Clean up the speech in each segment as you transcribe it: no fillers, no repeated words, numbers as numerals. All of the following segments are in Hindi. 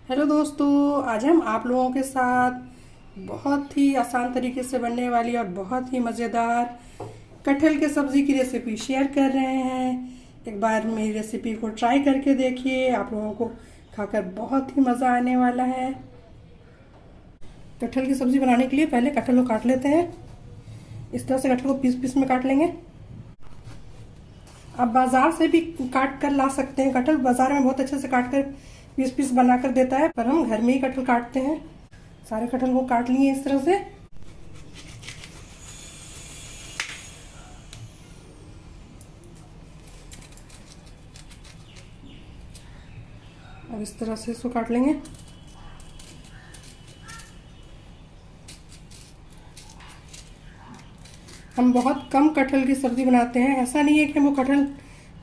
हेलो दोस्तों, आज हम आप लोगों के साथ बहुत ही आसान तरीके से बनने वाली और बहुत ही मज़ेदार कटहल के सब्ज़ी की रेसिपी शेयर कर रहे हैं। एक बार मेरी रेसिपी को ट्राई करके देखिए, आप लोगों को खाकर बहुत ही मज़ा आने वाला है। कटहल की सब्ज़ी बनाने के लिए पहले कटहल को काट लेते हैं। इस तरह से कटहल को पीस पीस में काट लेंगे। आप बाज़ार से भी काट कर ला सकते हैं। कटहल बाज़ार में बहुत अच्छे से काट कर पीस पीस बना कर देता है, पर हम घर में ही कटहल काटते हैं। सारे कटहल को काट लिए इस तरह से। अब इस तरह से इसको काट लेंगे। हम बहुत कम कटहल की सब्जी बनाते हैं। ऐसा नहीं है कि हमको कटहल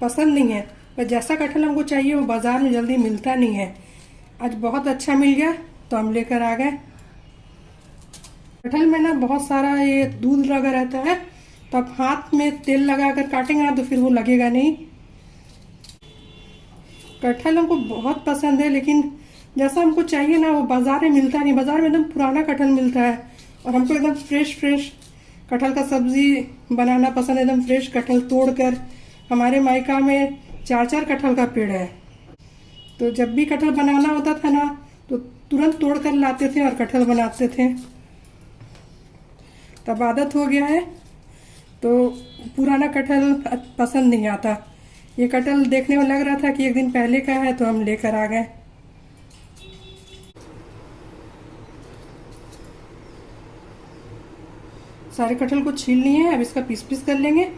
पसंद नहीं है, पर जैसा कटहल हमको चाहिए वो बाज़ार में जल्दी मिलता नहीं है। आज बहुत अच्छा मिल गया तो हम लेकर आ गए। कटहल में ना बहुत सारा ये दूध लगा रहता है, तो आप हाथ में तेल लगा कर काटेंगे ना तो फिर वो लगेगा नहीं। कटहल हमको बहुत पसंद है, लेकिन जैसा हमको चाहिए ना वो बाज़ार में मिलता नहीं। बाज़ार में एकदम पुराना कटहल मिलता है और हमको एकदम फ्रेश फ्रेश कटहल का सब्जी बनाना पसंद है। एकदम फ्रेश कटहल तोड़ कर, हमारे मायका में 4-4 कटहल का पेड़ है, तो जब भी कटहल बनाना होता था ना तो तुरंत तोड़ कर लाते थे और कटहल बनाते थे। तब आदत हो गया है, तो पुराना कटहल पसंद नहीं आता। ये कटहल देखने में लग रहा था कि एक दिन पहले का है, तो हम लेकर आ गए। सारे कटहल को छील लिए हैं। अब इसका पीस पीस कर लेंगे।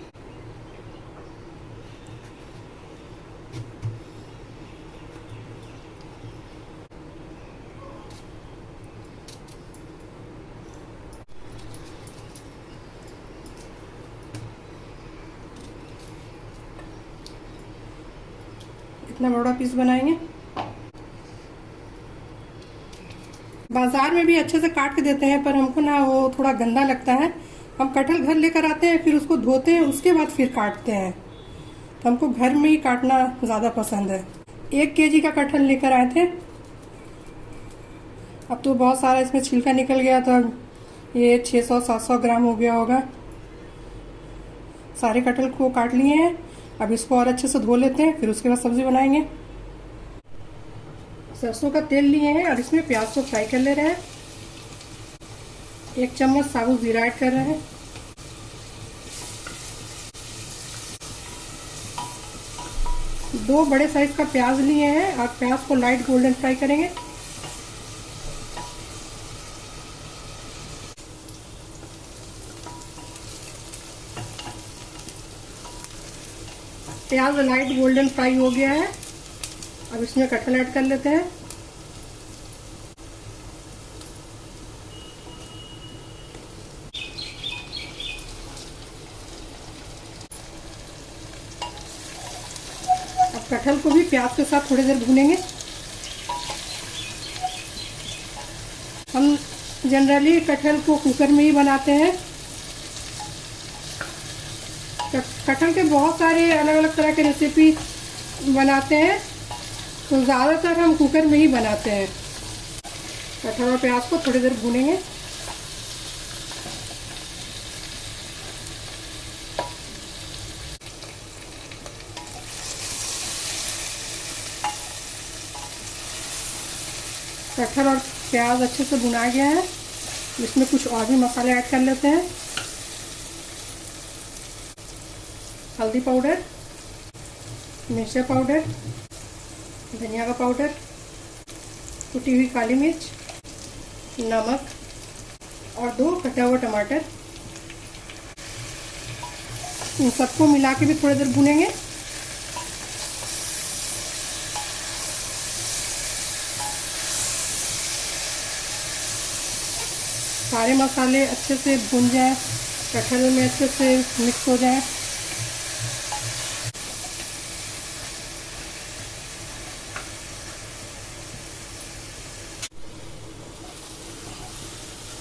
इतना बड़ा पीस बनाएंगे। बाजार में भी अच्छे से काट के देते हैं, पर हमको ना वो थोड़ा गंदा लगता है। हम कटहल घर लेकर आते हैं, फिर उसको धोते हैं, उसके बाद फिर काटते हैं। तो हमको घर में ही काटना ज़्यादा पसंद है। 1 केजी का कटहल लेकर आए थे। अब तो बहुत सारा इसमें छिलका निकल गया, तो अब ये 600-700 ग्राम हो गया होगा। सारे कटहल को काट लिए हैं। अब इसको और अच्छे से धो लेते हैं, फिर उसके बाद सब्जी बनाएंगे। सरसों का तेल लिए हैं और इसमें प्याज को फ्राई कर ले रहे हैं। 1 चम्मच साबुत जीरा ऐड कर रहे हैं। दो बड़े साइज का प्याज लिए हैं और प्याज को लाइट गोल्डन फ्राई करेंगे। प्याज लाइट गोल्डन फ्राई हो गया है। अब इसमें कटहल ऐड कर लेते हैं। अब कटहल को भी प्याज के साथ थोड़ी देर भूनेंगे। हम जनरली कटहल को कुकर में ही बनाते हैं। कटहल के बहुत सारे अलग अलग तरह के रेसिपी बनाते हैं, तो ज़्यादातर हम कुकर में ही बनाते हैं। कटहल और प्याज को थोड़ी देर भूनेंगे। कटहल और प्याज अच्छे से भुना गया है। इसमें कुछ और भी मसाले ऐड कर लेते हैं। हल्दी पाउडर, मिर्चा पाउडर, धनिया का पाउडर, कुटी हुई काली मिर्च, नमक और 2 कटा हुआ टमाटर। इन सबको मिला के भी थोड़ी देर भूनेंगे। सारे मसाले अच्छे से भून जाए, कटहल में अच्छे से मिक्स हो जाए।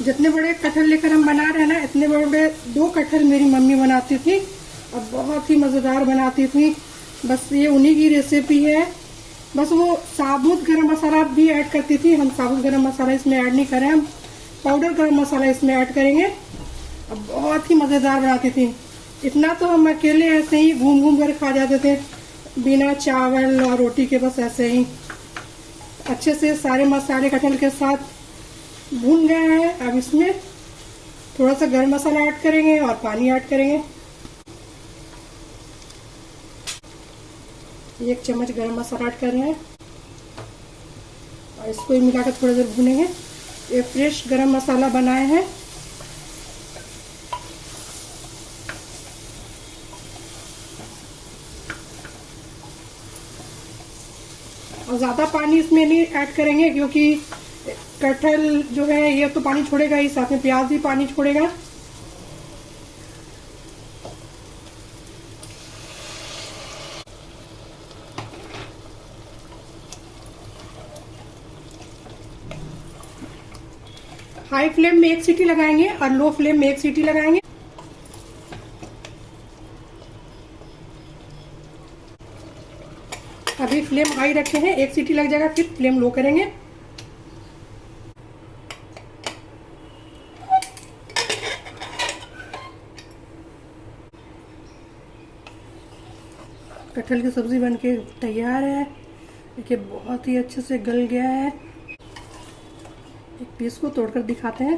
जितने बड़े कटहल लेकर हम बना रहे हैं ना, इतने बड़े 2 कटहल मेरी मम्मी बनाती थी और बहुत ही मज़ेदार बनाती थी। बस ये उन्हीं की रेसिपी है। बस वो साबुत गरम मसाला भी ऐड करती थी, हम साबुत गरम मसाला इसमें ऐड नहीं करें, हम पाउडर गरम मसाला इसमें ऐड करेंगे। अब बहुत ही मज़ेदार बनाती थी। इतना तो हम अकेले ऐसे ही घूम घूम कर खा जाते थे बिना चावल और रोटी के, बस ऐसे ही। अच्छे से सारे मसाले कटहल के साथ भून गए हैं। अब इसमें थोड़ा सा गरम मसाला ऐड करेंगे और पानी ऐड करेंगे। 1 चम्मच गरम मसाला ऐड कर रहे हैं और इसको ही मिलाकर थोड़ी देर भूनेंगे। ये फ्रेश गरम मसाला बनाए हैं। और ज़्यादा पानी इसमें नहीं ऐड करेंगे क्योंकि कटहल जो है ये तो पानी छोड़ेगा ही, साथ में प्याज भी पानी छोड़ेगा। हाई फ्लेम में 1 सीटी लगाएंगे और लो फ्लेम में 1 सीटी लगाएंगे। अभी फ्लेम हाई रखे हैं, 1 सीटी लग जाएगा फिर फ्लेम लो करेंगे। कटहल की सब्जी बनके तैयार है। देखिए बहुत ही अच्छे से गल गया है। एक पीस को तोड़कर दिखाते हैं।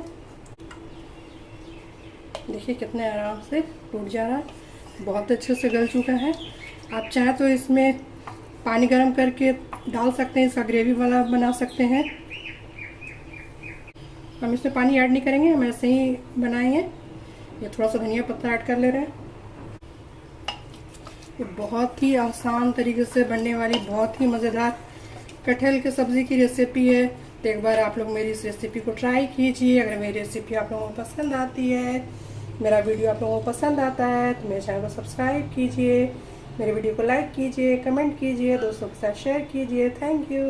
देखिए कितने आराम से टूट जा रहा है, बहुत अच्छे से गल चुका है। आप चाहें तो इसमें पानी गर्म करके डाल सकते हैं, इसका ग्रेवी वाला बना सकते हैं। हम इसमें पानी ऐड नहीं करेंगे, हम ऐसे ही बनाएंगे। ये थोड़ा सा धनिया पत्ता ऐड कर ले रहे हैं। ये बहुत ही आसान तरीके से बनने वाली बहुत ही मज़ेदार कटहल की सब्ज़ी की रेसिपी है। तो एक बार आप लोग मेरी इस रेसिपी को ट्राई कीजिए। अगर मेरी रेसिपी आप लोगों को पसंद आती है, मेरा वीडियो आप लोगों को पसंद आता है, तो मेरे चैनल को सब्सक्राइब कीजिए, मेरे वीडियो को लाइक कीजिए, कमेंट कीजिए, दोस्तों के साथ शेयर कीजिए। Thank you.